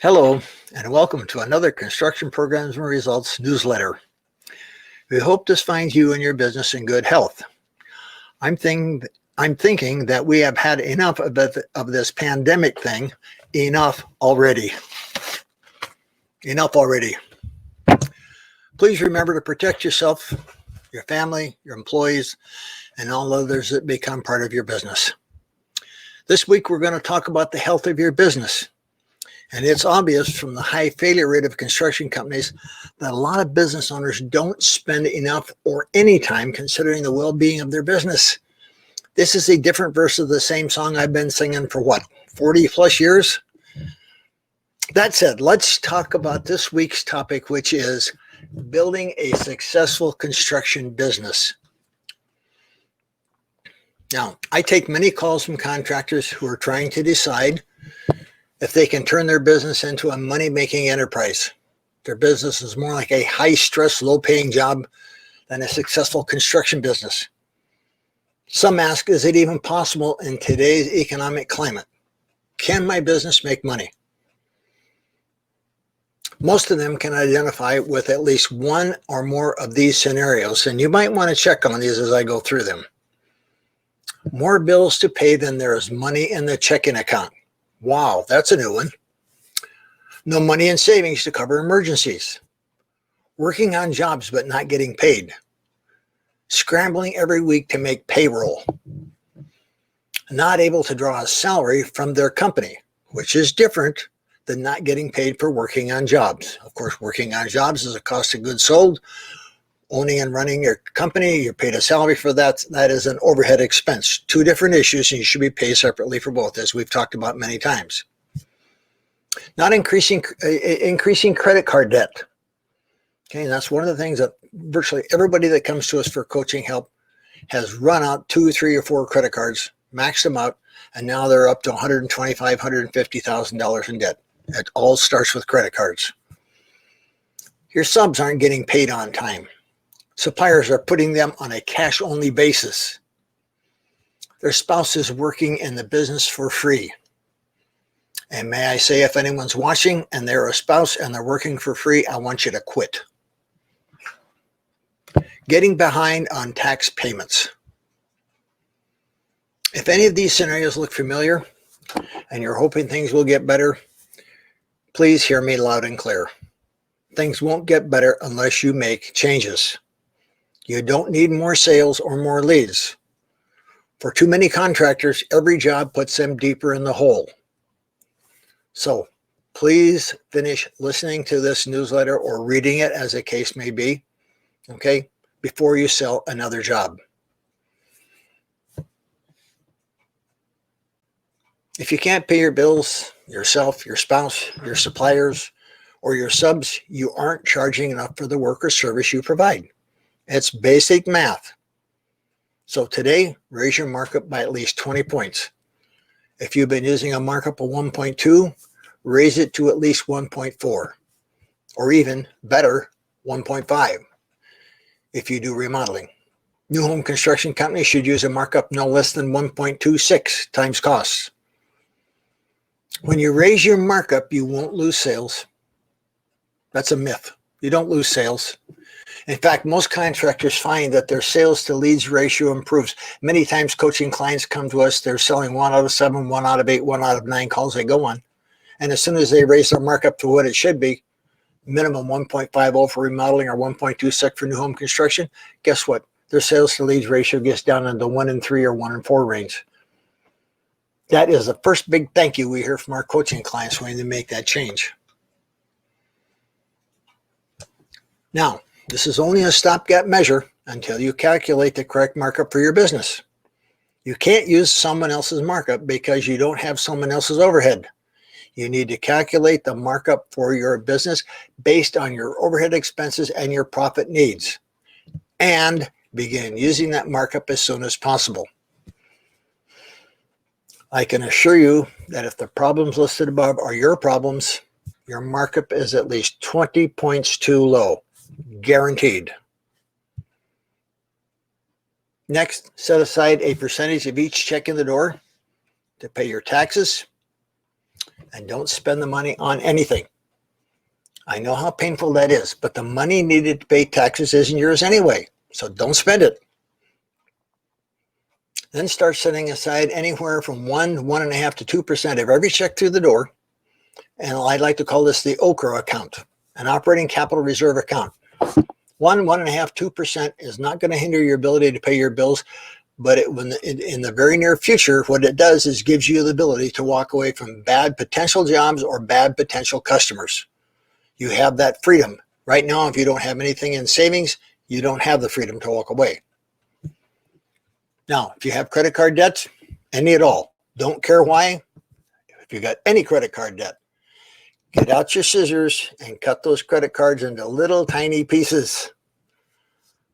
Hello, and welcome to another Construction Programs and Results newsletter. We hope this finds you and your business in good health. I'm thinking that we have had enough of this pandemic thing. Enough already. Enough already. Please remember to protect yourself, your family, your employees, and all others that become part of your business. This week, we're going to talk about the health of your business. And it's obvious from the high failure rate of construction companies that a lot of business owners don't spend enough or any time considering the well-being of their business. This is a different verse of the same song I've been singing for 40 plus years? That said, let's talk about this week's topic, which is building a successful construction business. Now, I take many calls from contractors who are trying to decide if they can turn their business into a money-making enterprise. Their business is more like a high-stress, low-paying job than a successful construction business. Some ask, is it even possible in today's economic climate? Can my business make money? Most of them can identify with at least one or more of these scenarios, and you might want to check on these as I go through them. More bills to pay than there is money in the checking account. Wow, that's a new one. No money in savings to cover emergencies. Working on jobs but not getting paid. Scrambling every week to make payroll. Not able to draw a salary from their company, which is different than not getting paid for working on jobs. Of course, working on jobs is a cost of goods sold. Owning and running your company, you're paid a salary for that. That is an overhead expense. Two different issues, and you should be paid separately for both, as we've talked about many times. Not increasing credit card debt. Okay, and that's one of the things that virtually everybody that comes to us for coaching help has run out 2, 3, or 4 credit cards, maxed them out, and now they're up to $125,000, $150,000 in debt. It all starts with credit cards. Your subs aren't getting paid on time. Suppliers are putting them on a cash-only basis. Their spouse is working in the business for free. And may I say, if anyone's watching and they're a spouse and they're working for free, I want you to quit. Getting behind on tax payments. If any of these scenarios look familiar and you're hoping things will get better, please hear me loud and clear. Things won't get better unless you make changes. You don't need more sales or more leads. For too many contractors, every job puts them deeper in the hole. So please finish listening to this newsletter or reading it, as the case may be, okay, before you sell another job. If you can't pay your bills, yourself, your spouse, your suppliers, or your subs, you aren't charging enough for the work or service you provide. It's basic math. So today, raise your markup by at least 20 points. If you've been using a markup of 1.2, raise it to at least 1.4, or even better, 1.5 if you do remodeling. New home construction companies should use a markup no less than 1.26 times costs. When you raise your markup, you won't lose sales. That's a myth. You don't lose sales. In fact, most contractors find that their sales to leads ratio improves. Many times coaching clients come to us, they're selling 1 out of 7, 1 out of 8, 1 out of 9 calls they go on. And as soon as they raise their markup to what it should be, minimum 1.50 for remodeling or 1.26 for new home construction, guess what? Their sales to leads ratio gets down into 1 in 3 or 1 in 4 range. That is the first big thank you we hear from our coaching clients when they make that change. Now, this is only a stopgap measure until you calculate the correct markup for your business. You can't use someone else's markup because you don't have someone else's overhead. You need to calculate the markup for your business based on your overhead expenses and your profit needs, and begin using that markup as soon as possible. I can assure you that if the problems listed above are your problems, your markup is at least 20 points too low. Guaranteed. Next, set aside a percentage of each check in the door to pay your taxes. and don't spend the money on anything. I know how painful that is, but the money needed to pay taxes isn't yours anyway, so don't spend it. Then start setting aside anywhere from 1, 1.5% to 2% of every check through the door, and I'd like to call this the OCRA account, an operating capital reserve account. 1, 1.5%, 2% is not going to hinder your ability to pay your bills, but in the very near future, what it does is gives you the ability to walk away from bad potential jobs or bad potential customers. You have that freedom. Right now, if you don't have anything in savings, you don't have the freedom to walk away. Now, if you have credit card debts, any at all, don't care why. If you got any credit card debt, get out your scissors and cut those credit cards into little tiny pieces.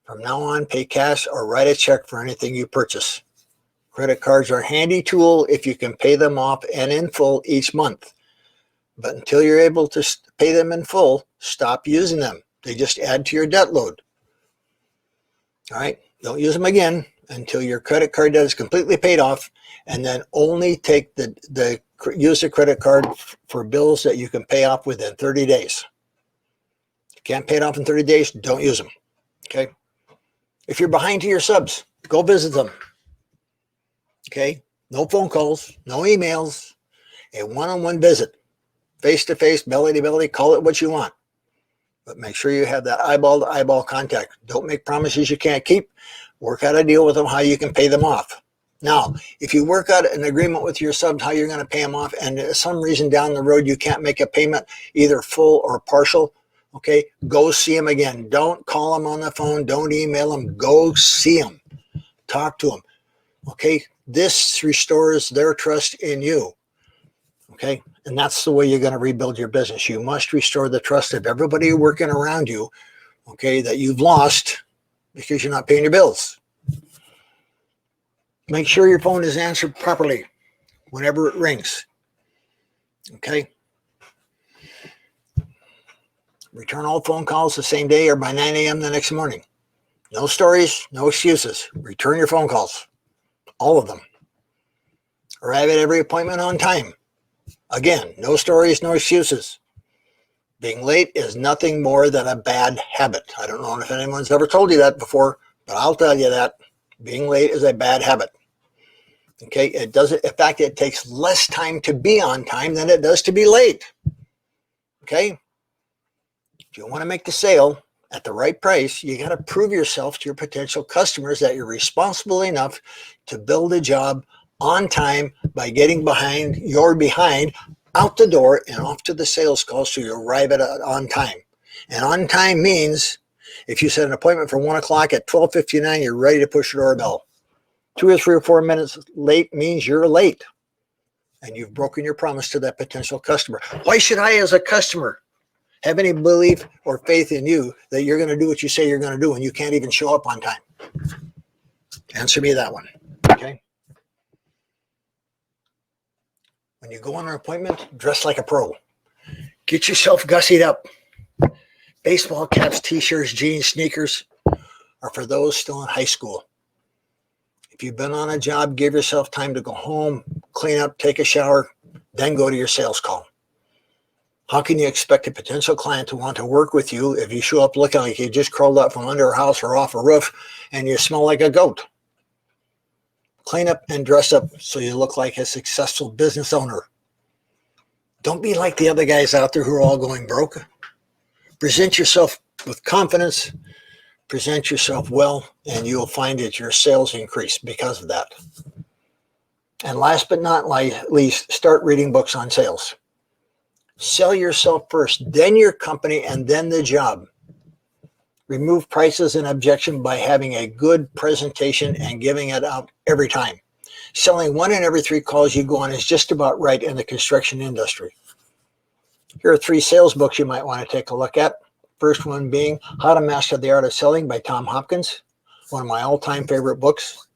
From now on, pay cash or write a check for anything you purchase. Credit cards are a handy tool if you can pay them off and in full each month. But until you're able to pay them in full, stop using them. They just add to your debt load. All right, don't use them again until your credit card debt is completely paid off, and then only take use the credit card for bills that you can pay off within 30 days. If you can't pay it off in 30 days, don't use them. Okay? If you're behind to your subs, go visit them. Okay? No phone calls, no emails, a one-on-one visit. Face-to-face, belly-to-belly, call it what you want. But make sure you have that eyeball-to-eyeball contact. Don't make promises you can't keep. Work out a deal with them how you can pay them off. Now, if you work out an agreement with your subs how you're going to pay them off, and for some reason down the road you can't make a payment, either full or partial, okay, go see them again. Don't call them on the phone. Don't email them. Go see them. Talk to them. Okay, this restores their trust in you. Okay, and that's the way you're going to rebuild your business. You must restore the trust of everybody working around you, okay, that you've lost because you're not paying your bills. Make sure your phone is answered properly whenever it rings. Okay? Return all phone calls the same day or by 9 a.m. the next morning. No stories, no excuses. Return your phone calls. All of them. Arrive at every appointment on time. Again, no stories, no excuses. Being late is nothing more than a bad habit. I don't know if anyone's ever told you that before, but I'll tell you that being late is a bad habit. Okay, it doesn't. In fact, it takes less time to be on time than it does to be late. Okay, if you want to make the sale at the right price, you got to prove yourself to your potential customers that you're responsible enough to build a job on time by getting behind out the door and off to the sales call so you arrive at on time. And on time means if you set an appointment for 1 o'clock at 12:59, you're ready to push the doorbell. 2 or 3 or 4 minutes late means you're late and you've broken your promise to that potential customer. Why should I, as a customer, have any belief or faith in you that you're going to do what you say you're going to do and you can't even show up on time? Answer me that one. Okay. When you go on an appointment, dress like a pro. Get yourself gussied up. Baseball caps, t-shirts, jeans, sneakers are for those still in high school. If you've been on a job, give yourself time to go home, clean up, take a shower, then go to your sales call. How can you expect a potential client to want to work with you if you show up looking like you just crawled up from under a house or off a roof and you smell like a goat? Clean up and dress up so you look like a successful business owner. Don't be like the other guys out there who are all going broke. Present yourself with confidence, present yourself well, and you'll find that your sales increase because of that. And last but not least, start reading books on sales. Sell yourself first, then your company, and then the job. Remove prices and objection by having a good presentation and giving it out every time. Selling 1 in every 3 calls you go on is just about right in the construction industry. Here are 3 sales books you might want to take a look at. First one being How to Master the Art of Selling by Tom Hopkins, one of my all-time favorite books.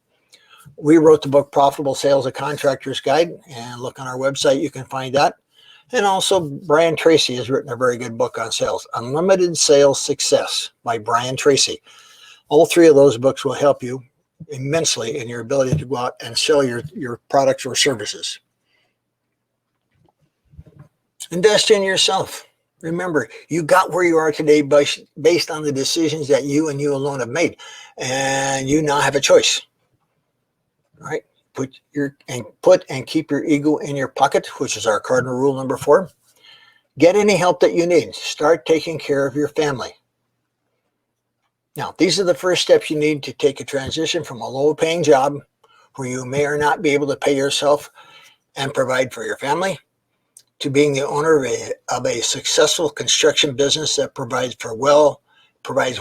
We wrote the book Profitable Sales: A Contractor's Guide, and look on our website, you can find that. And also Brian Tracy has written a very good book on sales, Unlimited Sales Success by Brian Tracy. All 3 of those books will help you immensely in your ability to go out and sell your products or services. Invest in yourself. Remember, you got where you are today based on the decisions that you and you alone have made. And you now have a choice. All right? Put and keep your ego in your pocket, which is our cardinal rule number 4. Get any help that you need. Start taking care of your family. Now, these are the first steps you need to take a transition from a low-paying job where you may or not be able to pay yourself and provide for your family to being the owner of a successful construction business that provides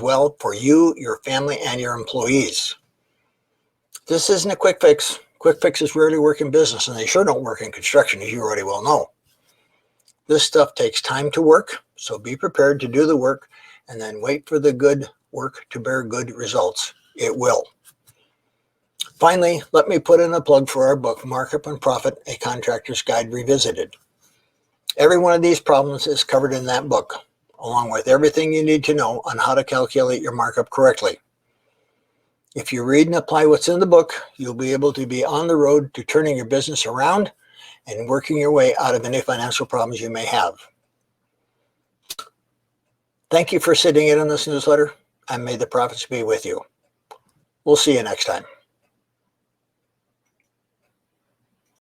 well for you, your family, and your employees. This isn't a quick fix. Quick fixes rarely work in business, and they sure don't work in construction, as you already well know. This stuff takes time to work, so be prepared to do the work and then wait for the good work to bear good results. It will. Finally, let me put in a plug for our book, Markup and Profit, A Contractor's Guide Revisited. Every one of these problems is covered in that book, along with everything you need to know on how to calculate your markup correctly. If you read and apply what's in the book, you'll be able to be on the road to turning your business around and working your way out of any financial problems you may have. Thank you for sitting in on this newsletter, and may the profits be with you. We'll see you next time.